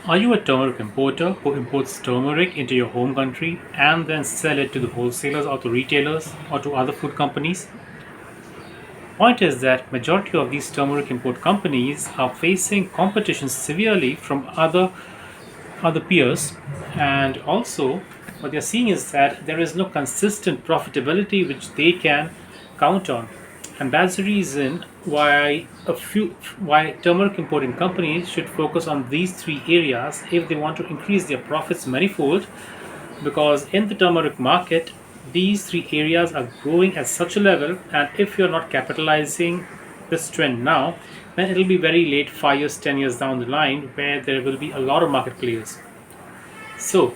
Are you a turmeric importer who imports turmeric into your home country and then sell it to the wholesalers or to retailers or to other food companies? Point is that majority of these turmeric import companies are facing competition severely from other peers, and also what they're seeing is that there is no consistent profitability which they can count on, and that's the reason why turmeric importing companies should focus on these three areas if they want to increase their profits manifold, because in the turmeric market these three areas are growing at such a level, and if you're not capitalizing this trend now, then it'll be very late, 5 years, 10 years down the line, where there will be a lot of market players. So,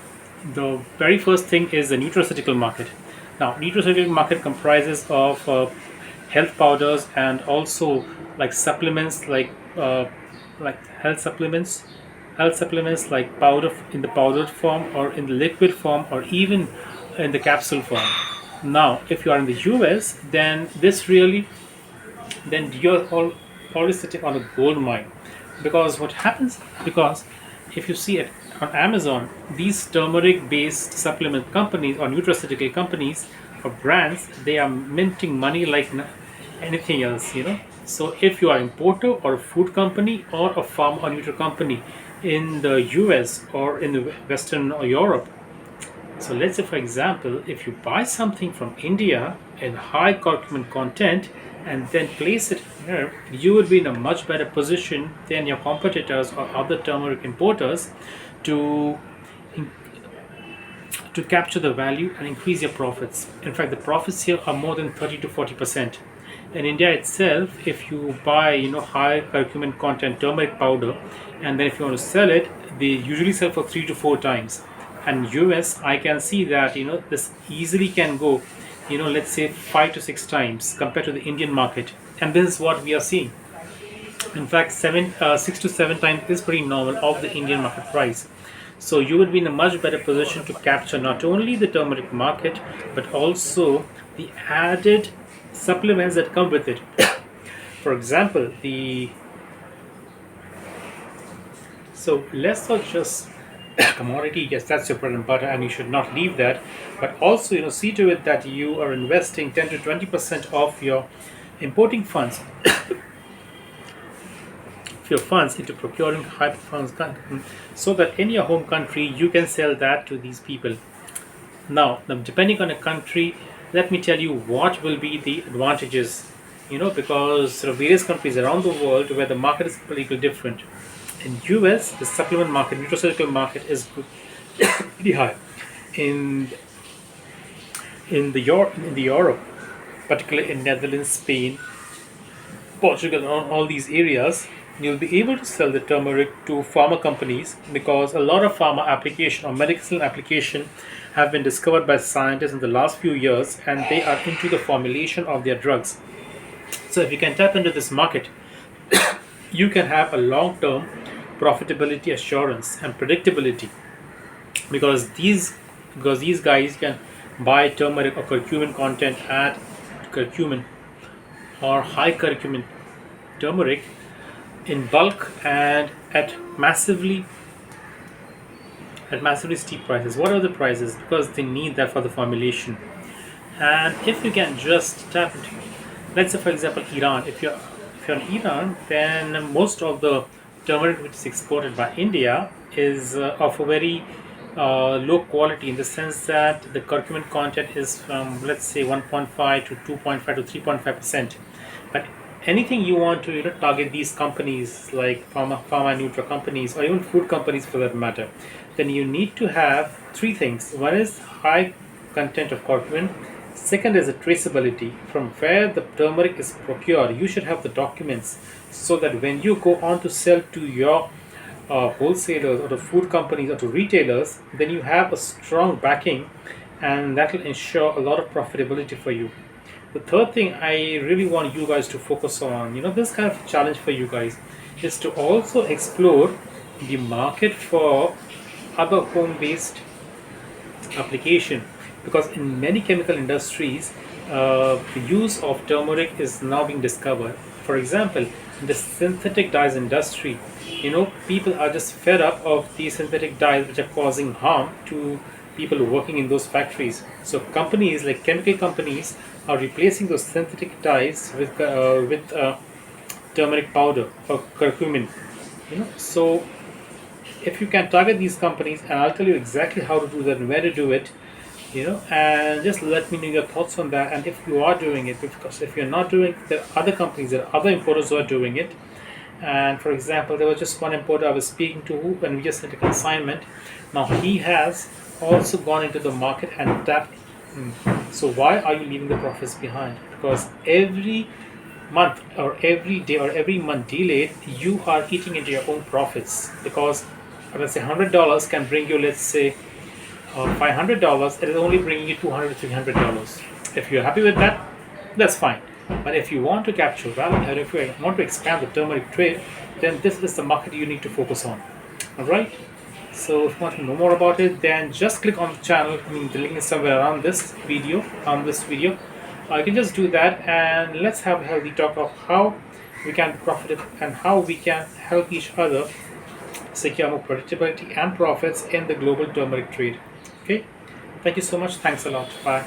the very first thing is the nutraceutical market. Now, nutraceutical market comprises of health powders and also like supplements, like health supplements like powder in the powdered form or in the liquid form or even in the capsule form. Now, if you are in the US, then this really then you're already sitting on a gold mine, because what happens, because if you see it on Amazon, these turmeric based supplement companies or nutraceutical companies or brands, they are minting money like anything else. So if you are importer or a food company or a farm or nutri company in the US or in the Western or Europe, so let's say, for example, if you buy something from India in high curcumin content and then place it here, you would be in a much better position than your competitors or other turmeric importers to to capture the value and increase your profits. In fact, the profits here are more than 30 to 40%. In India itself, if you buy high curcumin content turmeric powder, and then if you want to sell it, they usually sell for 3 to 4 times. And US, I can see that this easily can go, let's say 5 to 6 times compared to the Indian market. And this is what we are seeing. In fact, 6 to 7 times is pretty normal of the Indian market price. So you would be in a much better position to capture not only the turmeric market but also the added supplements that come with it. For example, the so less not just commodity. Yes, that's your bread and butter, and you should not leave that. But also, see to it that you are investing 10 to 20% of your importing funds your funds into procuring high performance content, so that in your home country you can sell that to these people. Now, depending on a country, let me tell you what will be the advantages, because there are various countries around the world where the market is completely different. In US, the supplement market, nutraceutical market is pretty high. In the Europe, particularly in Netherlands, Spain, Portugal, and all these areas, you'll be able to sell the turmeric to pharma companies, because a lot of pharma application or medicinal application have been discovered by scientists in the last few years, and they are into the formulation of their drugs. So if you can tap into this market, you can have a long-term profitability assurance and predictability, because these guys can buy turmeric or curcumin content at curcumin or high curcumin turmeric in bulk and at massively steep prices. What are the prices? Because they need that for the formulation. And if you can just tap into, let's say for example Iran, if you're in Iran, then most of the turmeric which is exported by India is of a very low quality, in the sense that the curcumin content is from, let's say, 1.5 to 2.5 to 3.5%. But anything you want to target these companies like pharma nutra companies or even food companies for that matter, then you need to have three things. One is high content of curcumin. Second is the traceability from where the turmeric is procured. You should have the documents, so that when you go on to sell to your wholesalers or to food companies or to retailers, then you have a strong backing, and that will ensure a lot of profitability for you. The third thing I really want you guys to focus on, this kind of challenge for you guys, is to also explore the market for other home based application, because in many chemical industries the use of turmeric is now being discovered. For example, in the synthetic dyes industry, people are just fed up of these synthetic dyes which are causing harm to people working in those factories. So companies like chemical companies are replacing those synthetic dyes with turmeric powder or curcumin. So if you can target these companies, and I'll tell you exactly how to do that and where to do it, and just let me know your thoughts on that. And if you are doing it, because if you're not doing it, there are other companies, there are other importers who are doing it. And for example, there was just one importer I was speaking to when we just sent a consignment. Now he has also gone into the market and tapped. So why are you leaving the profits behind? Because every month or every day or every month delayed, you are eating into your own profits. Because let's say $100 can bring you, let's say, $500, it is only bringing you $200 to $300. If you're happy with that, that's fine. But if you want to capture value, or if you want to expand the turmeric trade, then this is the market you need to focus on. All right. So if you want to know more about it, then just click on the channel. I mean, the link is somewhere around this video. You can just do that, and let's have a healthy talk of how we can profit and how we can help each other secure more predictability and profits in the global turmeric trade. Okay. Thank you so much. Thanks a lot. Bye.